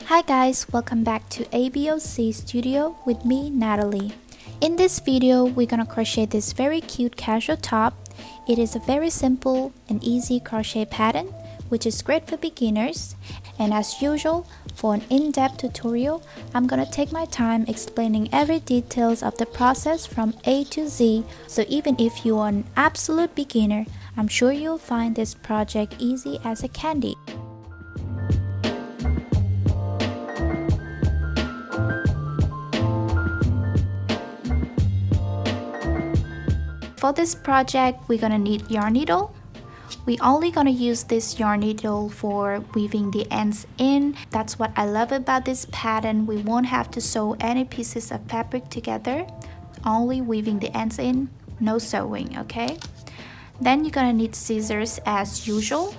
Hi guys, welcome back to ABoC Studio with me, Natalie. In this video, we're gonna crochet this very cute casual top. It is a very simple and easy crochet pattern, which is great for beginners. And as usual, for an in-depth tutorial, I'm gonna take my time explaining every details of the process from A to Z. So even if you are an absolute beginner, I'm sure you'll find this project easy as a candy. For this project, we're gonna need yarn needle. We only gonna use this yarn needle for weaving the ends in. That's what I love about this pattern. We won't have to sew any pieces of fabric together, only weaving the ends in, no sewing, okay? Then you're gonna need scissors as usual.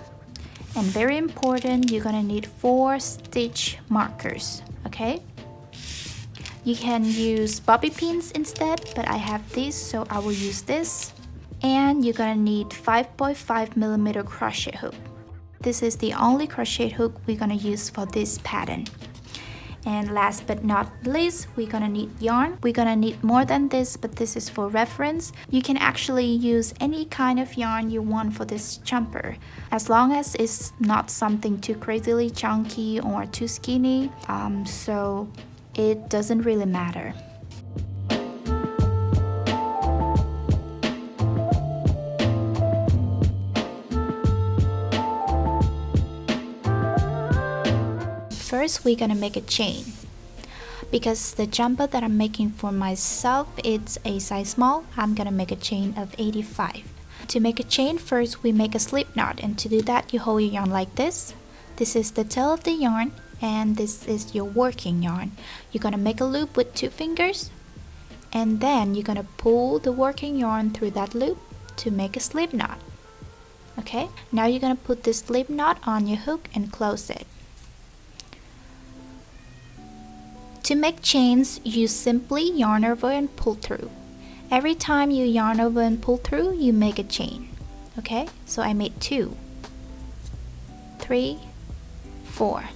And very important, you're gonna need 4 stitch markers, okay? You can use bobby pins instead, but I have these, so I will use this. And you're gonna need 5.5mm crochet hook. This is the only crochet hook we're gonna use for this pattern. And last but not least, we're gonna need yarn. We're gonna need more than this, but this is for reference. You can actually use any kind of yarn you want for this jumper, as long as it's not something too crazily chunky or too skinny. So it doesn't really matter. First, we're gonna make a chain. Because the jumper that I'm making for myself, it's a size small, I'm gonna make a chain of 85. To make a chain, first we make a slip knot, and to do that you hold your yarn like this. This is the tail of the yarn, and this is your working yarn. You're gonna make a loop with 2 fingers, and then you're gonna pull the working yarn through that loop to make a slip knot. Okay, now you're gonna put this slip knot on your hook and close it. To make chains, you simply yarn over and pull through. Every time you yarn over and pull through, you make a chain. Okay, so I made 2, 3, 4.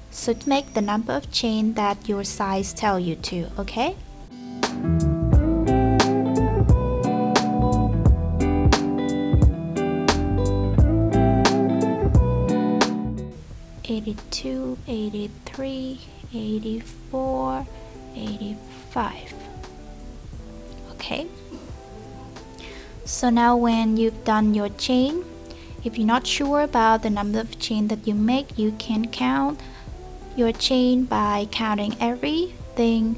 So to make the number of chain that your size tell you to, okay? (82, 83, 84, 85). Okay. So now when you've done your chain, if you're not sure about the number of chain that you make, you can count your chain by counting everything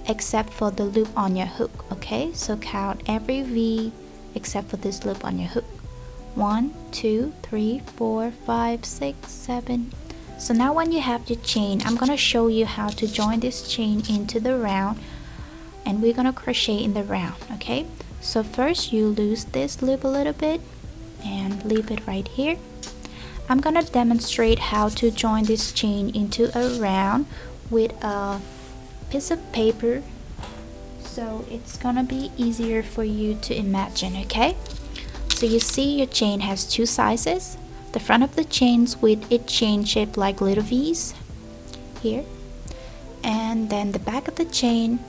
except for the loop on your hook. Okay, so count every V except for this loop on your hook. 1, 2, 3, 4, 5, 6, 7. So now when you have your chain, I'm gonna show you how to join this chain into the round, and we're gonna crochet in the round. Okay, so first you loose this loop a little bit and leave it right here. I'm gonna demonstrate how to join this chain into a round with a piece of paper, so it's gonna be easier for you to imagine. Okay, so you see your chain has 2 sizes. The front of the chains with its chain shaped like little V's here, and then the back of the chain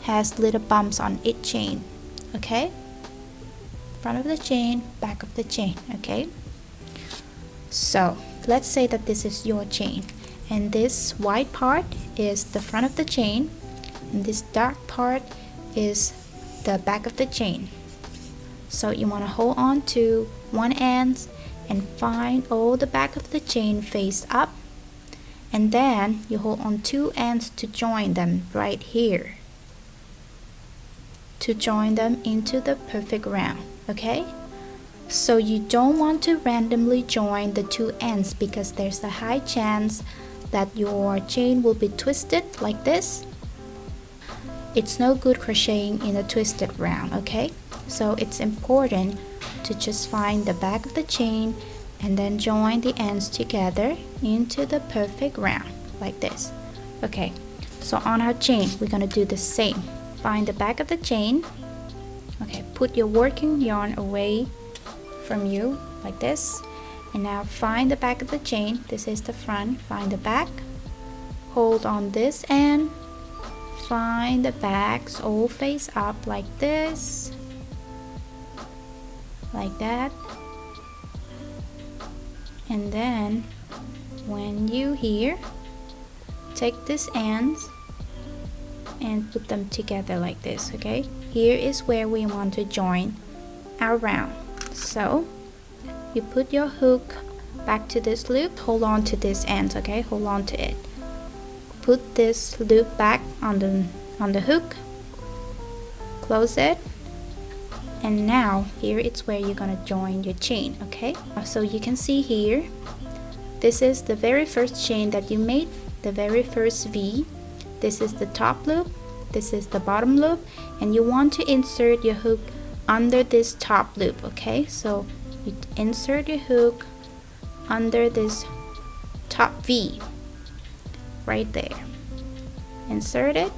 has little bumps on its chain. Okay, front of the chain, back of the chain. Okay, so let's say that this is your chain, and this white part is the front of the chain, and this dark part is the back of the chain. So you want to hold on to one end and find all the back of the chain face up, and then you hold on 2 ends to join them right here, to join them into the perfect round. Okay, so you don't want to randomly join the 2 ends, because there's a high chance that your chain will be twisted like this. It's no good crocheting in a twisted round. Okay, so it's important to just find the back of the chain and then join the ends together into the perfect round like this. Okay, so on our chain we're gonna do the same. Find the back of the chain. Okay, put your working yarn away from you like this, And now find the back of the chain. This is the front. Find the back, hold on this end, find the backs all face up like this, like that. And then when you here, take these ends and put them together like this. Okay, here is where we want to join our round. So you put your hook back to this loop, hold on to this end. Okay, hold on to it, put this loop back on the hook, close it, and now here it's where you're gonna join your chain. Okay, so you can see here, this is the very first chain that you made, the very first V. This is the top loop, this is the bottom loop, and you want to insert your hook under this top loop. Okay, so you insert your hook under this top V right there, insert it.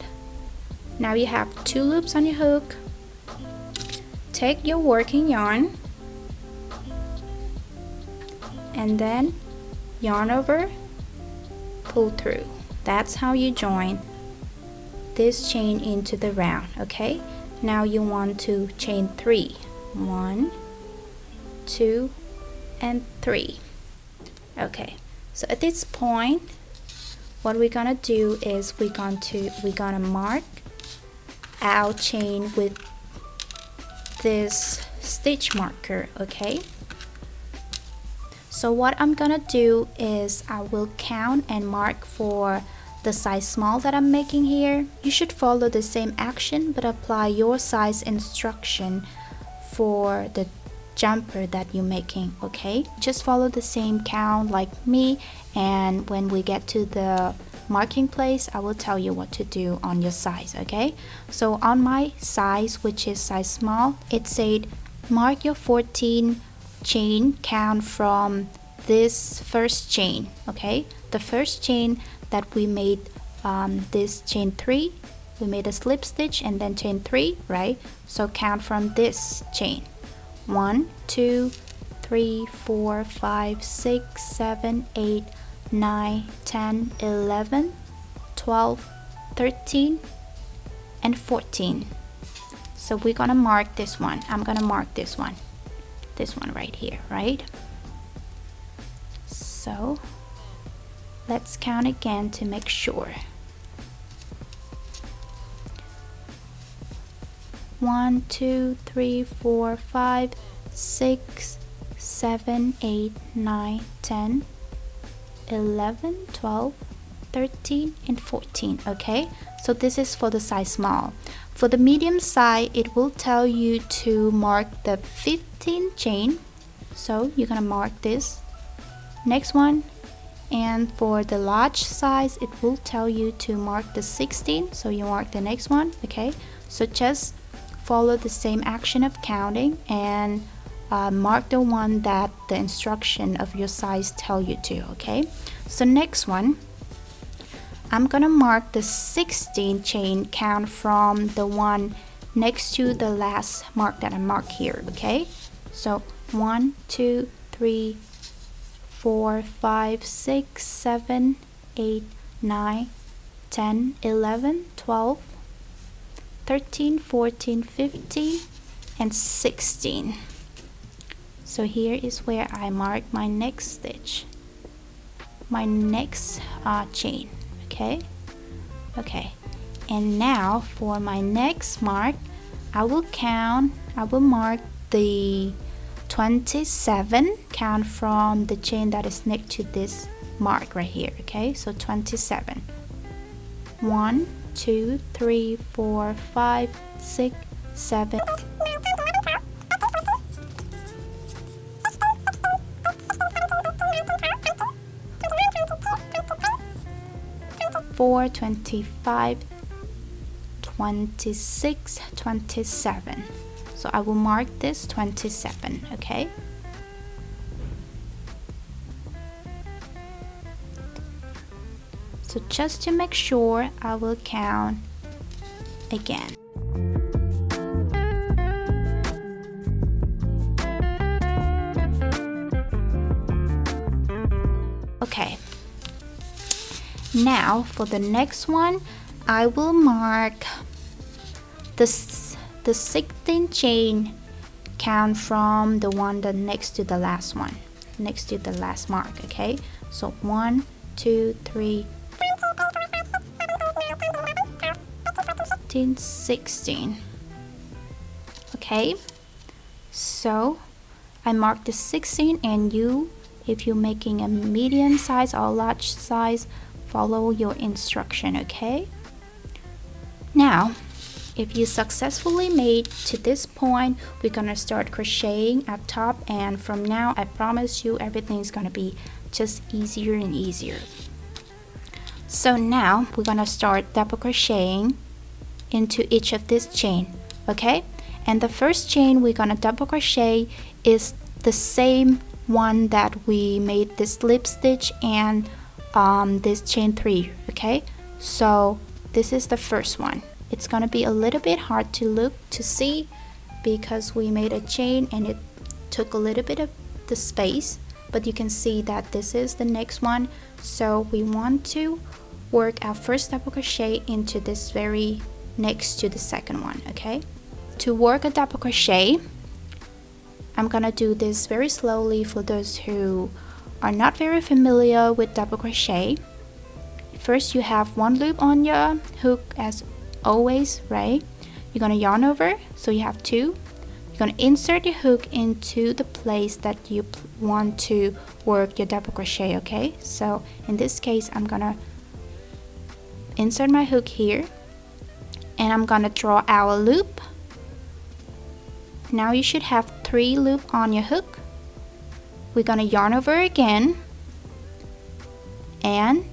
Now you have 2 loops on your hook. Take your working yarn and then yarn over, pull through. That's how you join this chain into the round. Okay, now you want to chain 3, 1, 2, and 3. Okay, so at this point what we're gonna do is we're gonna mark our chain with this stitch marker. Okay, so what I'm gonna do is I will count and mark for the size small that I'm making here. You should follow the same action but apply your size instruction for the jumper that you're making. Okay, just follow the same count like me, and when we get to the marking place I will tell you what to do on your size. Okay, so on my size, which is size small, it said mark your 14 chain count from this first chain. Okay, the first chain that we made, this chain 3, we made a slip stitch and then chain 3, right? So count from this chain. 1, 2, 3, 4, 5, 6, 7, 8, 9, 10, 11, 12, 13, and 14. So we're gonna mark this one. I'm gonna mark this one right here, right? So let's count again to make sure. 1, 2, 3, 4, 5, 6, 7, 8, 9, 10, 11, 12, 13, and 14. Okay, so this is for the size small. For the medium size, it will tell you to mark the 15 chain, so you're gonna mark this next one. And for the large size, it will tell you to mark the 16, so you mark the next one. Okay, so just follow the same action of counting and mark the one that the instruction of your size tell you to. Okay, so next one, I'm gonna mark the 16 chain count from the one next to the last mark that I mark here. Okay, so 1, 2, 3, 4, 5, 6, 7, 8, 9, 10, 11, 12, 13, 14, 15, and 16. So here is where I mark my next stitch, my next chain. Okay, and now for my next mark, I will mark the 27 count from the chain that is next to this mark right here. Okay, so 27. 1, 2, 3, 4, 5, 6, 7. 4, 25, 26, 27. So I will mark this 27. Okay, so just to make sure, I will count again. Now for the next one, I will mark the 16th chain count from the one that next to the last one, next to the last mark. Okay, so 1 2 3 15 16. Okay, so I marked the 16, and you, if you're making a medium size or large size, follow your instruction. Okay, now if you successfully made to this point, we're gonna start crocheting at top, and from now I promise you everything's gonna be just easier and easier. So now we're gonna start double crocheting into each of this chain. Okay, and the first chain we're gonna double crochet is the same one that we made this slip stitch and this chain 3. Okay, so this is the first one. It's gonna be a little bit hard to look to see because we made a chain and it took a little bit of the space, but you can see that this is the next one. So we want to work our first double crochet into this very next to the second one. Okay, to work a double crochet, I'm gonna do this very slowly for those who are not very familiar with double crochet. First, you have one loop on your hook as always, right? You're gonna yarn over, so you have 2. You're gonna insert your hook into the place that you want to work your double crochet. Okay, so in this case I'm gonna insert my hook here, and I'm gonna draw our loop. Now you should have 3 loops on your hook. We're gonna yarn over again and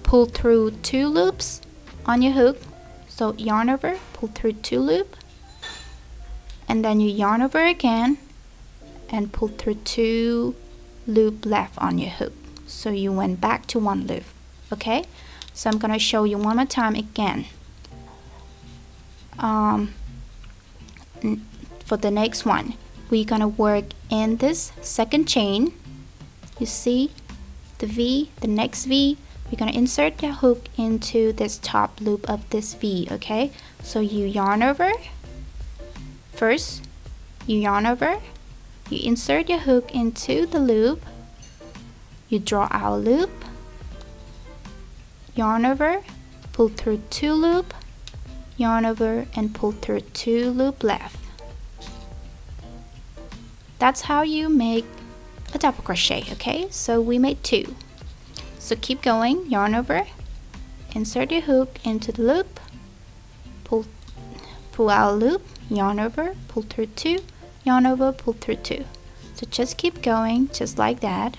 pull through 2 loops on your hook. So yarn over, pull through 2 loops, and then you yarn over again and pull through 2 loops left on your hook. So you went back to 1 loop. Okay, so I'm gonna show you one more time again. For the next one, we're gonna work in this second chain. You see the V, the next V. We're gonna insert the hook into this top loop of this V. Okay, so you yarn over first, you yarn over, you insert your hook into the loop, you draw our loop, yarn over, pull through 2 loop, yarn over, and pull through 2 loop left. That's how you make a double crochet. Okay, so we made 2. So keep going, yarn over, insert your hook into the loop, pull out a loop, yarn over, pull through 2, yarn over, pull through 2. So just keep going, just like that,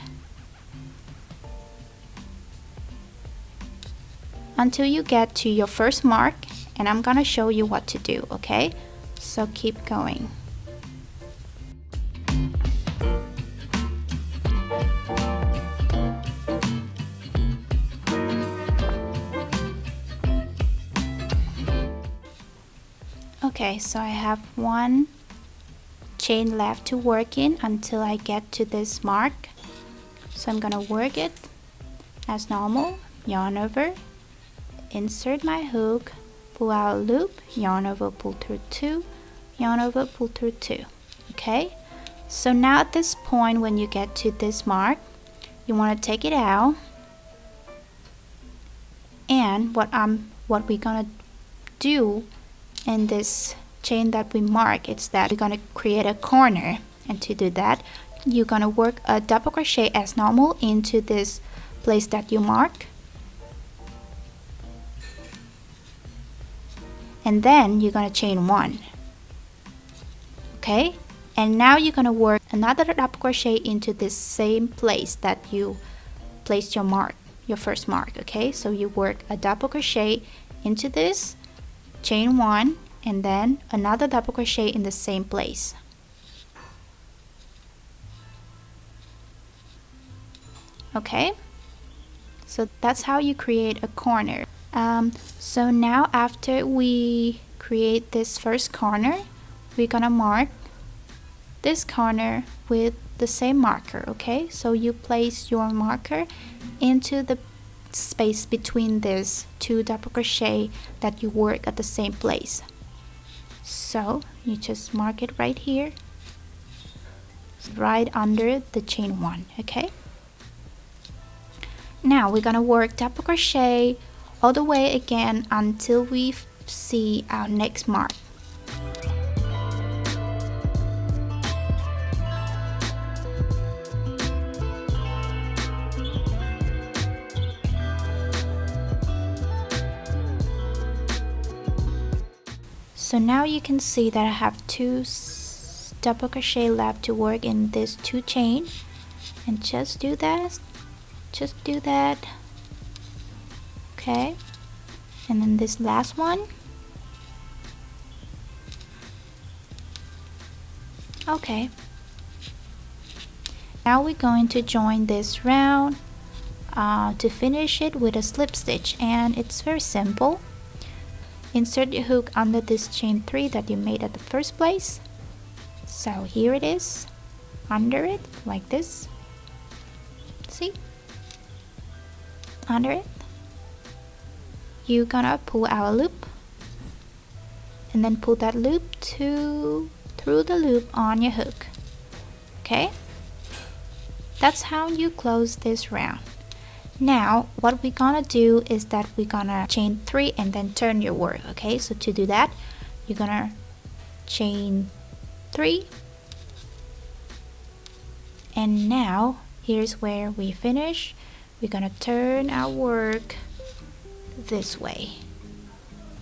until you get to your first mark, and I'm gonna show you what to do. Okay, so keep going. Okay, so I have 1 chain left to work in until I get to this mark. So I'm gonna work it as normal, yarn over, insert my hook, pull out a loop, yarn over, pull through 2, yarn over, pull through 2. Okay, so now at this point, when you get to this mark, you want to take it out, and what we're gonna do in this chain that we mark, it's that we're gonna create a corner, and to do that you're gonna work a double crochet as normal into this place that you mark, and then you're gonna chain 1. Okay, and now you're gonna work another double crochet into this same place that you placed your mark, your first mark. Okay, so you work a double crochet into this, chain 1, and then another double crochet in the same place. Okay, so that's how you create a corner. So now after we create this first corner, we're gonna mark this corner with the same marker. Okay, so you place your marker into the space between these two double crochet that you work at the same place. So you just mark it right here, right under the chain 1. Okay, now we're gonna work double crochet all the way again until we see our next mark. So now you can see that I have 2 double crochet left to work in this 2 chain, and just do that, okay, and then this last one, okay. Now we're going to join this round to finish it with a slip stitch, and it's very simple. Insert your hook under this chain 3 that you made at the first place. So here it is, under it, like this. See? Under it. You're gonna pull our loop, and then pull that loop through the loop on your hook. Okay? That's how you close this round. Now what we're gonna do is that we're gonna chain 3 and then turn your work. Okay, so to do that, you're gonna chain 3, and now here's where we finish. We're gonna turn our work this way.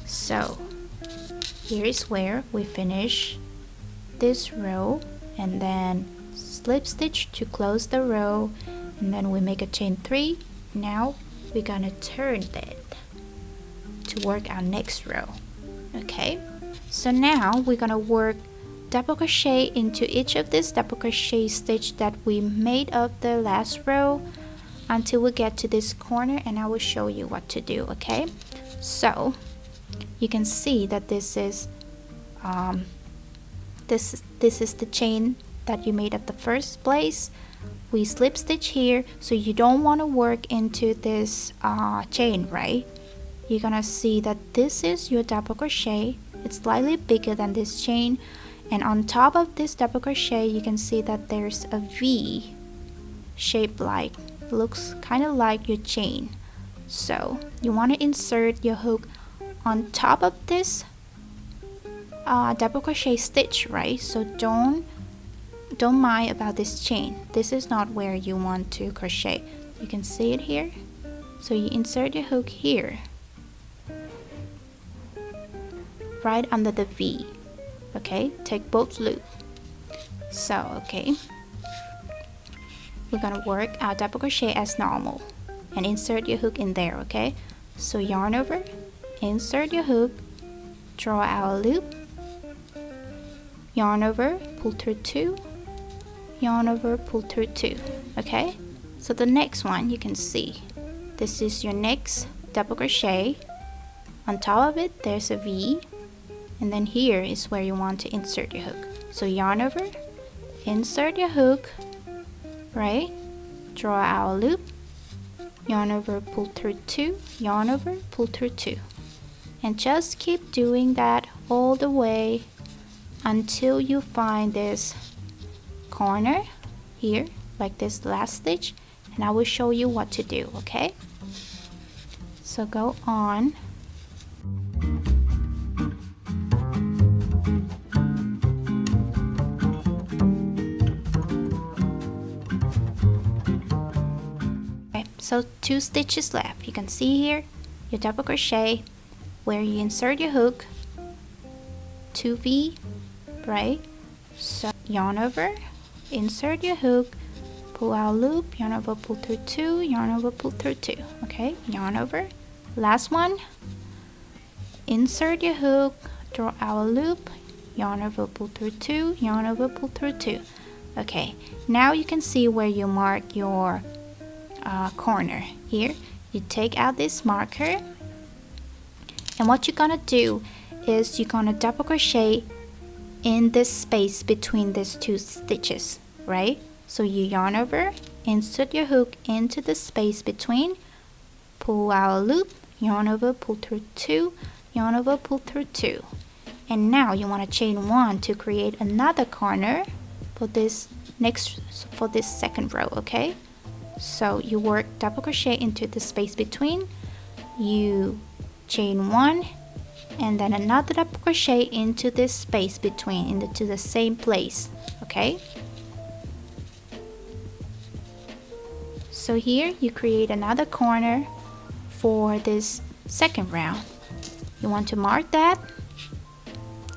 So here is where we finish this row, and then slip stitch to close the row, and then we make a chain 3. Now we're gonna turn that to work our next row. Okay, so now we're gonna work double crochet into each of this double crochet stitch that we made of the last row until we get to this corner, and I will show you what to do. Okay, so you can see that this is this is the chain that you made at the first place. We slip stitch here, so you don't want to work into this chain, right? You're gonna see that this is your double crochet. It's slightly bigger than this chain, and on top of this double crochet you can see that there's a V shape, like looks kind of like your chain. So you want to insert your hook on top of this double crochet stitch, right? So don't mind about this chain. This is not where you want to crochet. You can see it here. So you insert your hook here, right under the V. Okay, take both loops. So okay, we're gonna work our double crochet as normal and insert your hook in there. Okay, so yarn over, insert your hook, draw our loop, yarn over, pull through 2, yarn over, pull through 2. Okay, so the next one, you can see this is your next double crochet. On top of it there's a V, and then here is where you want to insert your hook. So yarn over, insert your hook, right, draw our loop, yarn over, pull through 2, yarn over, pull through 2, and just keep doing that all the way until you find this corner here, like this last stitch, and I will show you what to do. Okay, so go on. Okay, so 2 stitches left. You can see here your double crochet where you insert your hook, 2V, right? So yarn over, insert your hook, pull out loop, yarn over, pull through 2, yarn over, pull through 2. Okay, yarn over, last one, insert your hook, draw our loop, yarn over, pull through 2, yarn over, pull through 2. Okay, now you can see where you mark your corner. Here you take out this marker, and what you're gonna do is you're gonna double crochet in this space between these 2 stitches, right? So you yarn over, insert your hook into the space between, pull our loop, yarn over, pull through 2, yarn over, pull through 2. And now you want to chain 1 to create another corner for this second row, okay? So you work double crochet into the space between, you chain 1 and then another double crochet into this space between, into the same place, okay? So here you create another corner for this second round. You want to mark that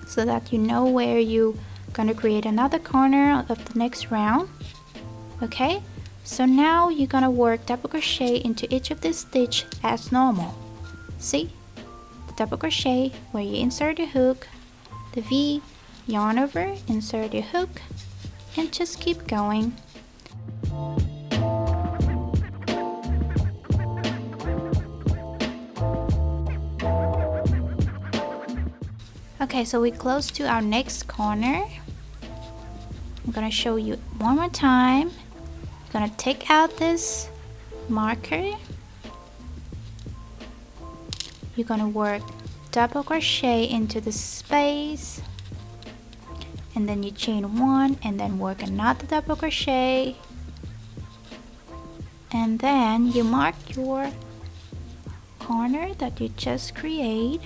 so that you know where you're gonna create another corner of the next round, okay? So now you're gonna work double crochet into each of this stitch as normal. See? The double crochet where you insert the hook, the V, yarn over, insert the hook, and just keep going. Okay, so we're close to our next corner. I'm gonna show you one more time. I'm gonna take out this marker. You're gonna work double crochet into the space, and then you chain 1 and then work another double crochet, and then you mark your corner that you just created.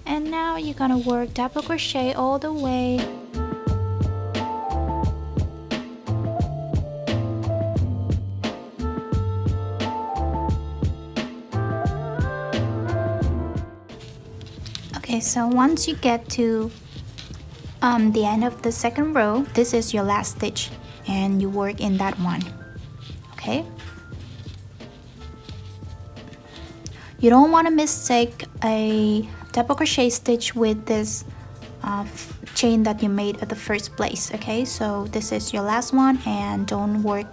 And now you're gonna work double crochet all the way. Okay, so once you get to the end of the second row, this is your last stitch and you work in that one, okay? You don't want to mistake a double crochet stitch with this chain that you made at the first place, okay? So this is your last one and don't work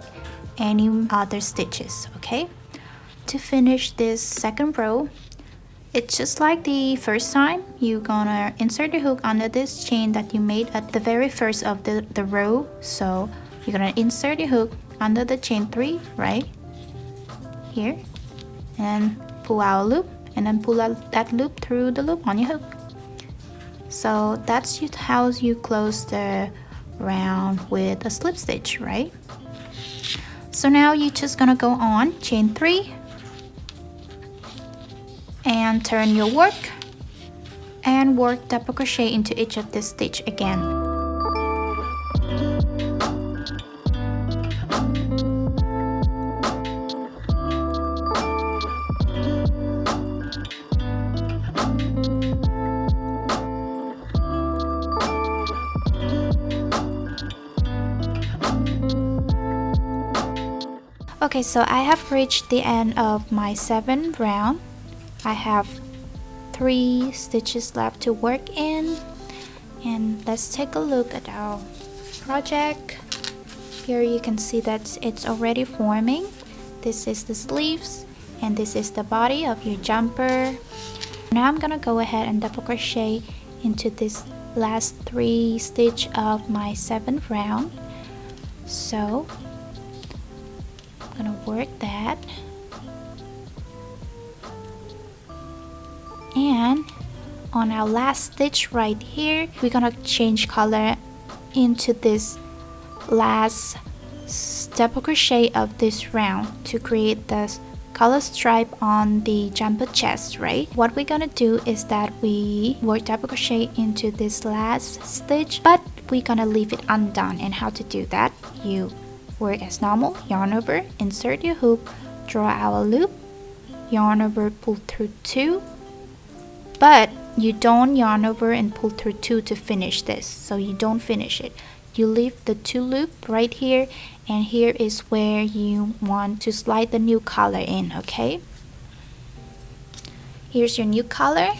any other stitches, okay? To finish this second row, it's just like the first time. You're gonna insert the hook under this chain that you made at the very first of the row. So you're gonna insert the hook under the chain 3 right here and pull out a loop, and then pull out that loop through the loop on your hook. So that's how you close the round with a slip stitch, right? So now you're just gonna go on, chain 3 and turn your work and work double crochet into each of this stitch again. Okay, so I have reached the end of my 7th round. I have 3 stitches left to work in, and let's take a look at our project. Here you can see that it's already forming. This is the sleeves and this is the body of your jumper. Now I'm gonna go ahead and double crochet into this last 3 stitch of my 7th round. So I'm gonna work that, and on our last stitch right here, we're gonna change color into this last double crochet of this round to create this color stripe on the jumper chest, right? What we're gonna do is that we work double crochet into this last stitch, but we're gonna leave it undone. And how to do that? You work as normal, yarn over, insert your hook, draw our loop, yarn over, pull through 2, but you don't yarn over and pull through 2 to finish this, so you don't finish it. You leave the 2 loop right here, and here is where you want to slide the new color in, okay? Here's your new color,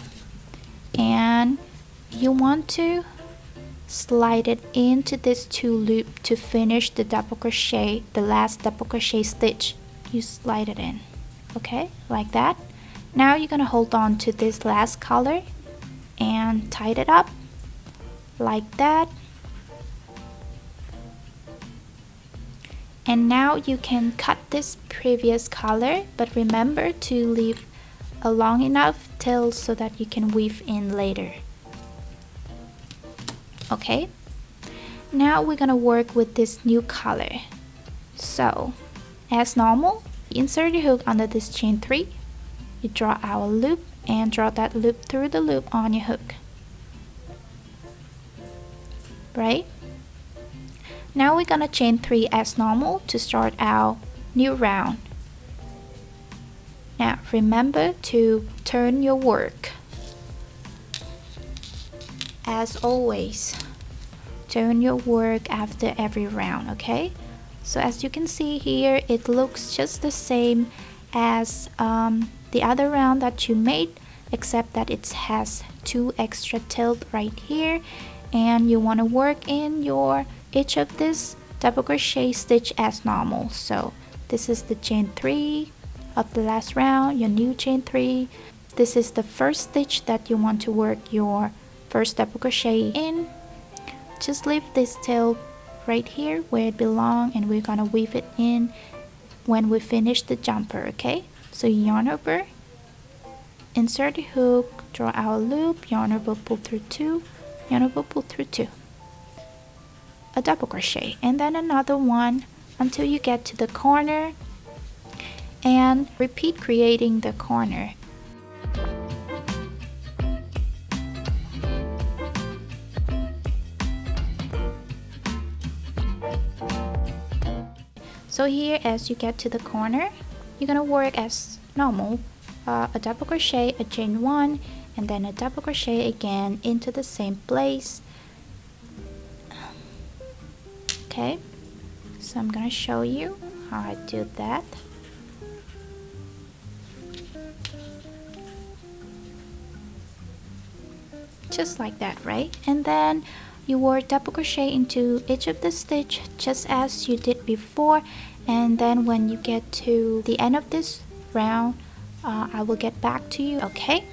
and you want to slide it into this 2 loop to finish the double crochet, the last double crochet stitch. You slide it in, okay, like that. Now you're gonna hold on to this last color and tie it up like that. And now you can cut this previous color, but remember to leave a long enough tail so that you can weave in later. Okay, now we're gonna work with this new color. So as normal, you insert your hook under this chain 3, you draw our loop and draw that loop through the loop on your hook, right? Now we're gonna chain 3 as normal to start our new round. Now remember to turn your work. As always, turn your work after every round, okay? So as you can see here, it looks just the same as the other round that you made, except that it has 2 extra tails right here, and you want to work in your each of this double crochet stitch as normal. So this is the chain 3 of the last round, your new chain 3. This is the first stitch that you want to work your first double crochet in. Just leave this tail right here where it belongs, and we're gonna weave it in when we finish the jumper, okay? So yarn over, insert the hook, draw our loop, yarn over, pull through 2, yarn over, pull through 2, a double crochet, and then another one until you get to the corner, and repeat creating the corner. So here, as you get to the corner, you're gonna work as normal, a double crochet, a chain 1, and then a double crochet again into the same place. Okay, so I'm gonna show you how I do that. Just like that, right? And then you work double crochet into each of the stitch just as you did before, and then when you get to the end of this round, I will get back to you, okay?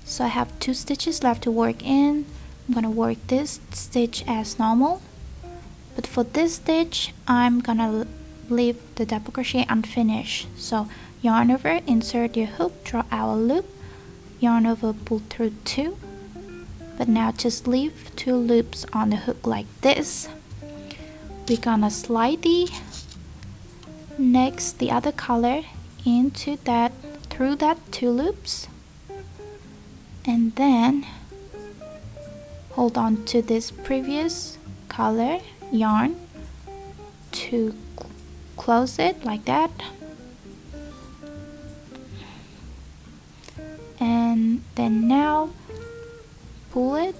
So I have 2 stitches left to work in. I'm gonna work this stitch as normal, but for this stitch I'm gonna leave the double crochet unfinished. So yarn over, insert your hook, draw our loop, yarn over, pull through 2, but now just leave 2 loops on the hook like this. We're gonna slide the next the other color into that, through that 2 loops, and then hold on to this previous color yarn to close it like that, and then now pull it,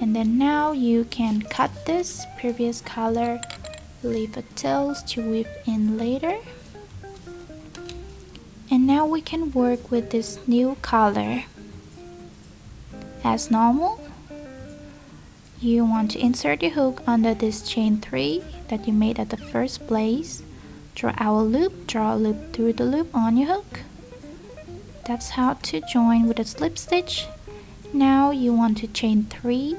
and then now you can cut this previous color, leave a tails to weave in later, and now we can work with this new color. As normal, you want to insert your hook under this chain 3 that you made at the first place, draw our loop, draw a loop through the loop on your hook. That's how to join with a slip stitch. Now you want to chain 3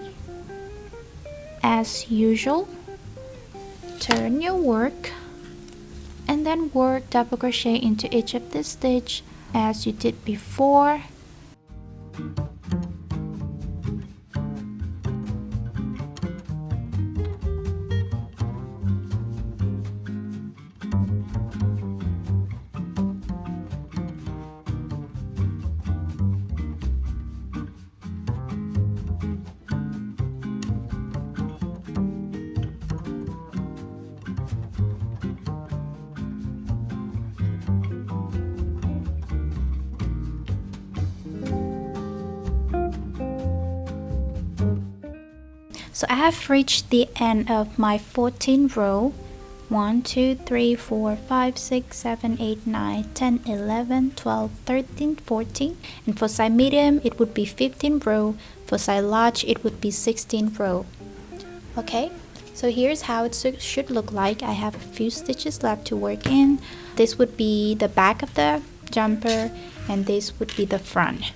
as usual, turn your work, and then work double crochet into each of the stitch as you did before. So I have reached the end of my 14th row. 1, 2, 3, 4, 5, 6, 7, 8, 9, 10, 11, 12, 13, 14. And for size medium, it would be 15 row. For size large, it would be 16 row. Okay, so here's how it should look like. I have a few stitches left to work in. This would be the back of the jumper, and this would be the front.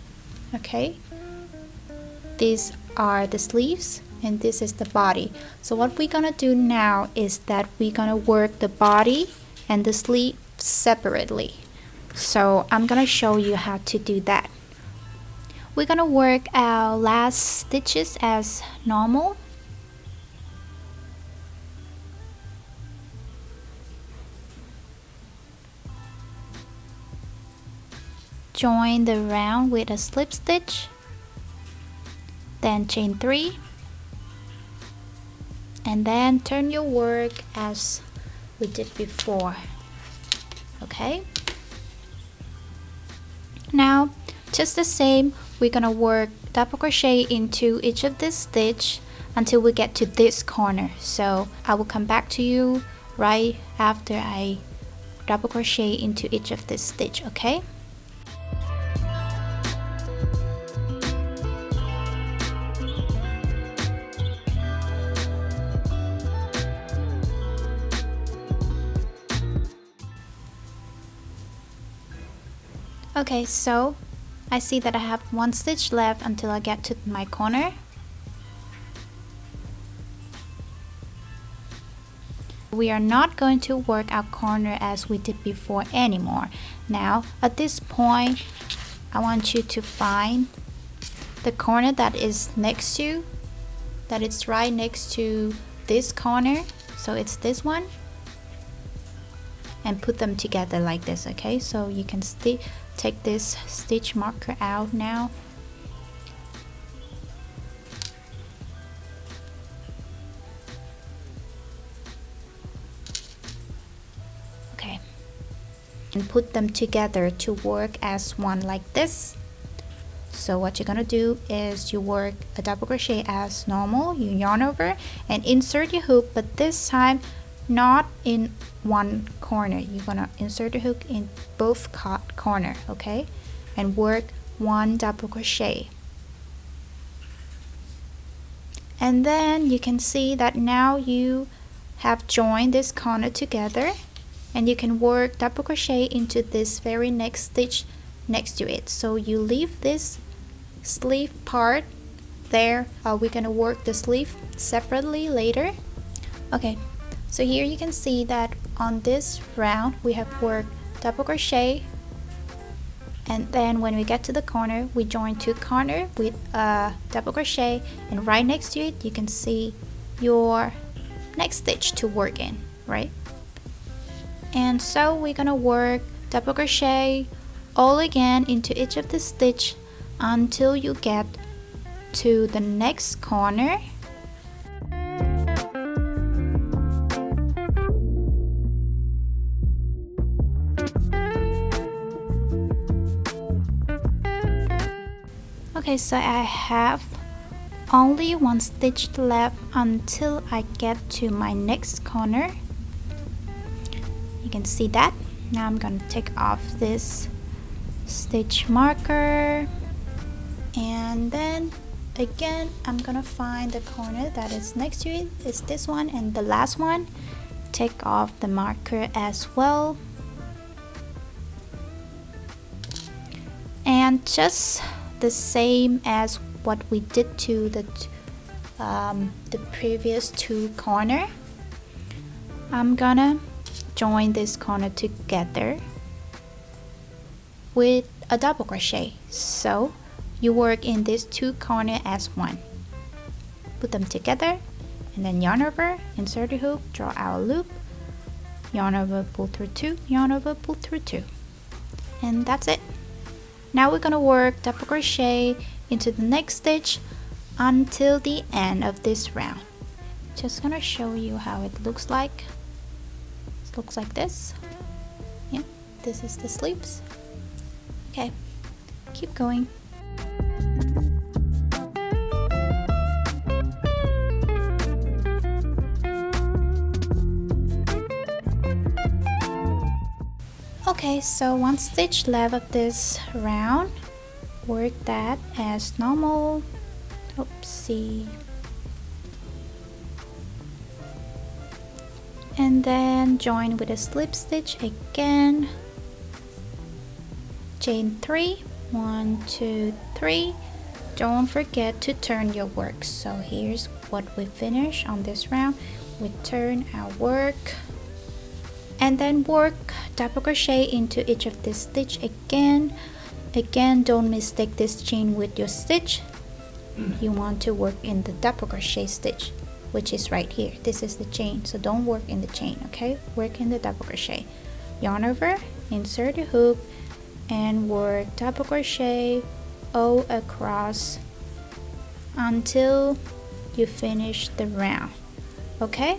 Okay, these are the sleeves and this is the body. So what we're gonna do now is that we're gonna work the body and the sleeve separately. So I'm gonna show you how to do that. We're gonna work our last stitches as normal. Join the round with a slip stitch, then chain 3, and then turn your work as we did before. Okay, now just the same, we're gonna work double crochet into each of this stitch until we get to this corner. So I will come back to you right after I double crochet into each of this stitch. Okay, okay, so I see that I have one stitch left until I get to my corner. We are not going to work our corner as we did before anymore. Now at this point, I want you to find the corner that is next to, that it's right next to this corner. So it's this one, and put them together like this. Okay, so you can take this stitch marker out now. Okay, and put them together to work as one like this. So what you're gonna do is you work a double crochet as normal, you yarn over and insert your hook, but this time not in one corner. You're gonna insert the hook in both corner, okay, and work one double crochet. And then you can see that now you have joined this corner together, and you can work double crochet into this very next stitch next to it. So you leave this sleeve part there. We're gonna work the sleeve separately later. Okay, so here you can see that on this round we have worked double crochet, and then when we get to the corner we join two corner with a double crochet, and right next to it you can see your next stitch to work in, right? And so we're gonna work double crochet all again into each of the stitch until you get to the next corner. Okay, so I have only one stitch left until I get to my next corner. You can see that. Now I'm gonna take off this stitch marker, and then again I'm gonna find the corner that is next to it. It's this one and the last one. Take off the marker as well, and just the same as what we did to the previous two corner, I'm gonna join this corner together with a double crochet. So you work in these two corners as one, put them together, and then yarn over, insert the hook, draw our loop, yarn over, pull through two, yarn over, pull through two, and that's it. Now we're gonna work double crochet into the next stitch until the end of this round. Just gonna show you how it looks like. It looks like this. Yeah, this is the sleeves. Okay, keep going. Okay, so one stitch left of this round. Work that as normal. Oopsie. And then join with a slip stitch again. Chain 3, 1, 2, 3. Don't forget to turn your work. So here's what we finish on this round. We turn our work and then work double crochet into each of this stitch again. Don't mistake this chain with your stitch. You want to work in the double crochet stitch, which is right here. This is the chain, so don't work in the chain, okay? Work in the double crochet. Yarn over, insert a hook, and work double crochet all across until you finish the round, okay?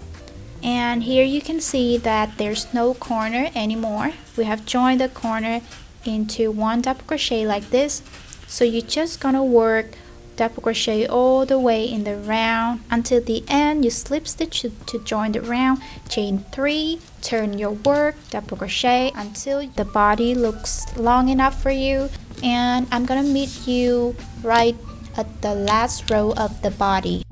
And here you can see that there's no corner anymore. We have joined the corner into one double crochet like this. So you're just gonna work double crochet all the way in the round until the end. You slip stitch to join the round, chain 3, turn your work, double crochet until the body looks long enough for you. And I'm gonna meet you right at the last row of the body.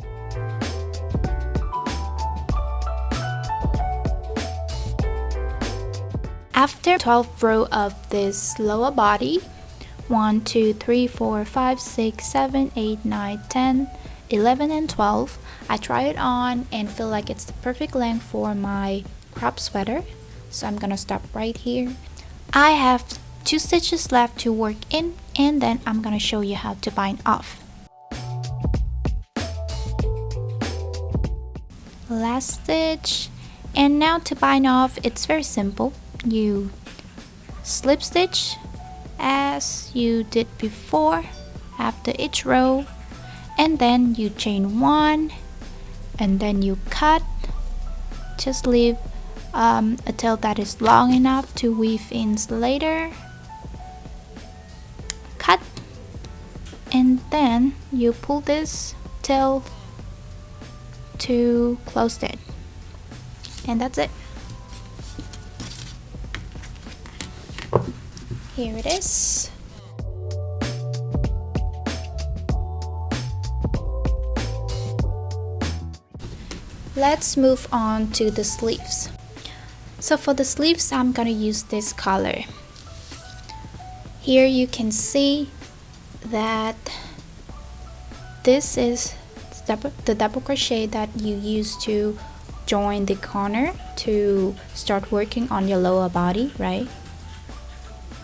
After 12th row of this lower body, 1, 2, 3, 4, 5, 6, 7, 8, 9, 10, 11, and 12. I try it on and feel like it's the perfect length for my crop sweater. So I'm gonna stop right here. I have 2 stitches left to work in, and then I'm gonna show you how to bind off. Last stitch, and now to bind off, it's very simple. You slip stitch as you did before after each row, and then you chain 1, and then you cut. Just leave a tail that is long enough to weave in later. Cut, and then you pull this tail to close it, and that's it. Here it is. Let's move on to the sleeves. So for the sleeves, I'm gonna use this color. Here you can see that this is the double crochet that you use to join the corner to start working on your lower body, right?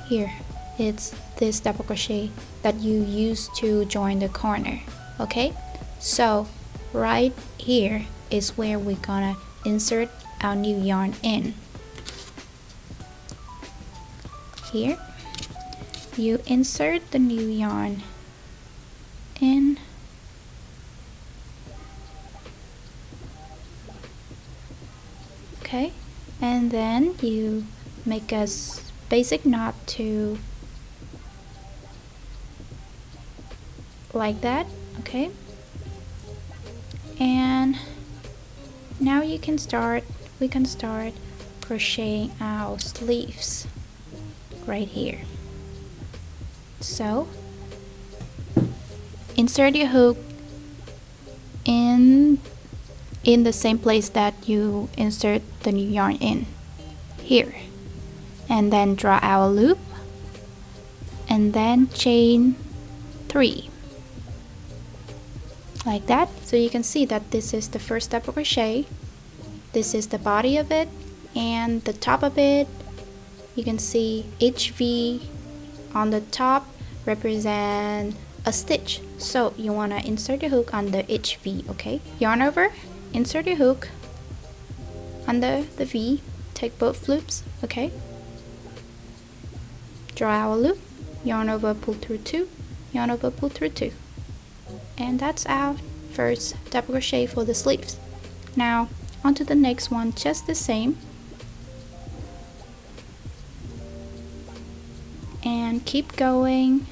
Here, it's this double crochet that you use to join the corner, okay? So right here is where we're gonna insert our new yarn in. Here, you insert the new yarn in, okay? And then you make a basic knot to like that, okay? And now we can start crocheting our sleeves right here. So insert your hook in the same place that you insert the new yarn in, here. And then draw our loop, and then chain 3 like that. So you can see that this is the first double crochet, this is the body of it, and the top of it. You can see each V on the top represent a stitch. So you want to insert your hook under each V, okay? Yarn over, insert your hook under the V, take both loops, okay? Draw our loop, yarn over, pull through 2, yarn over, pull through 2. And that's our first double crochet for the sleeves. Now onto the next one, just the same. And keep going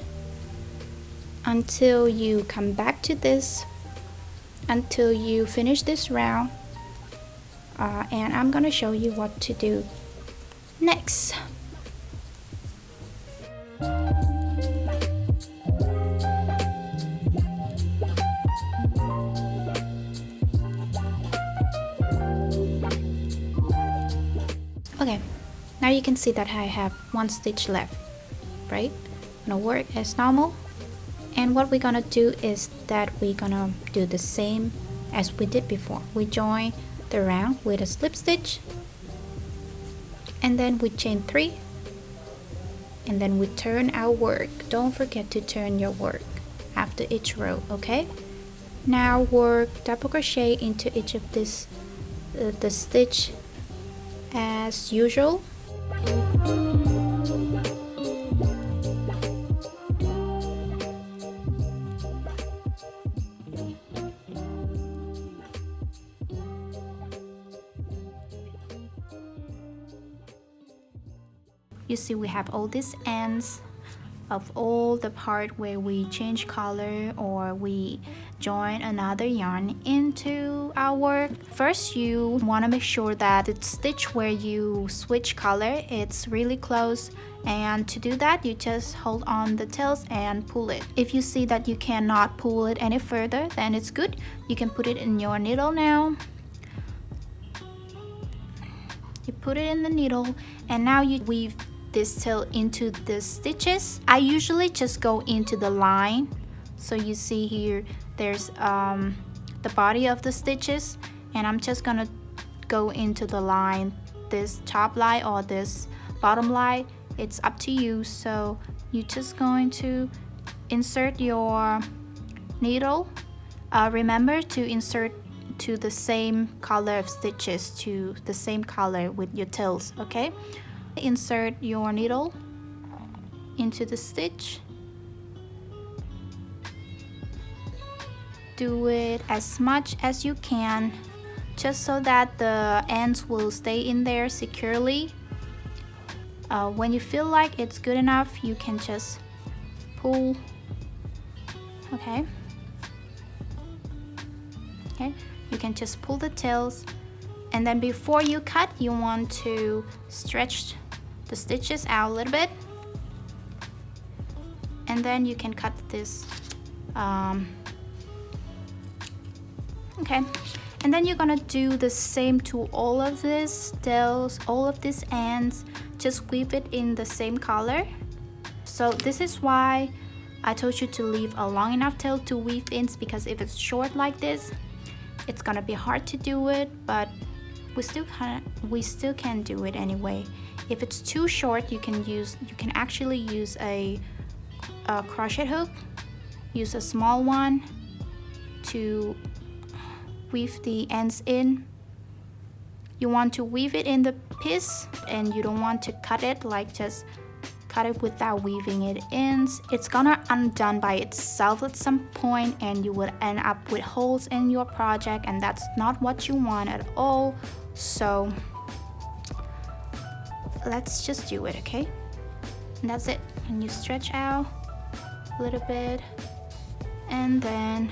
until you come back to this, until you finish this round. And I'm gonna show you what to do next. Okay, now you can see that I have 1 stitch left, right? gonna work as normal. And what we're gonna do is that we're gonna do the same as we did before. We join the round with a slip stitch, and then we chain 3, and then we turn our work. Don't forget to turn your work after each row, okay? Now work double crochet into each of this the stitch as usual. You see we have all these ends of all the part where we change color or we join another yarn into our work. First, you want to make sure that the stitch where you switch color, it's really close, and to do that you just hold on the tails and pull it. If you see that you cannot pull it any further, then it's good. You can put it in your needle now. You put it in the needle, and now you weave this tail into the stitches. I usually just go into the line. So you see here there's the body of the stitches, and I'm just gonna go into the line, this top line or this bottom line, it's up to you. So you're just going to insert your needle. Remember to insert to the same color of stitches, to the same color with your tails, okay? Insert your needle into the stitch. Do it as much as you can, just so that the ends will stay in there securely. When you feel like it's good enough, you can just pull. Okay, you can just pull the tails, and then before you cut, you want to stretch the stitches out a little bit, and then you can cut this. Okay, and then you're gonna do the same to all of these tails, all of these ends. Just weave it in the same color. So this is why I told you to leave a long enough tail to weave in, because if it's short like this, it's gonna be hard to do it, but we still can do it anyway. If it's too short, you can actually use a crochet hook. Use a small one to weave the ends in. You want to weave it in the piece, and you don't want to cut it, like just cut it without weaving it in. It's gonna undone by itself at some point, and you will end up with holes in your project, and that's not what you want at all. So let's just do it, okay? And that's it. And you stretch out a little bit, and then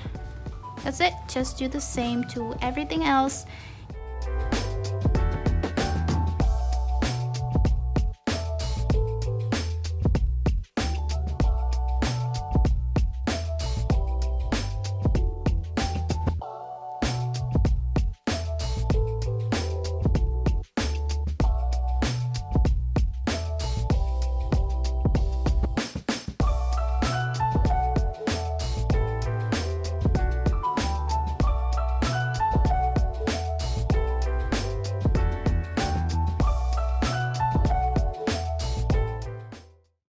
that's it. Just do the same to everything else.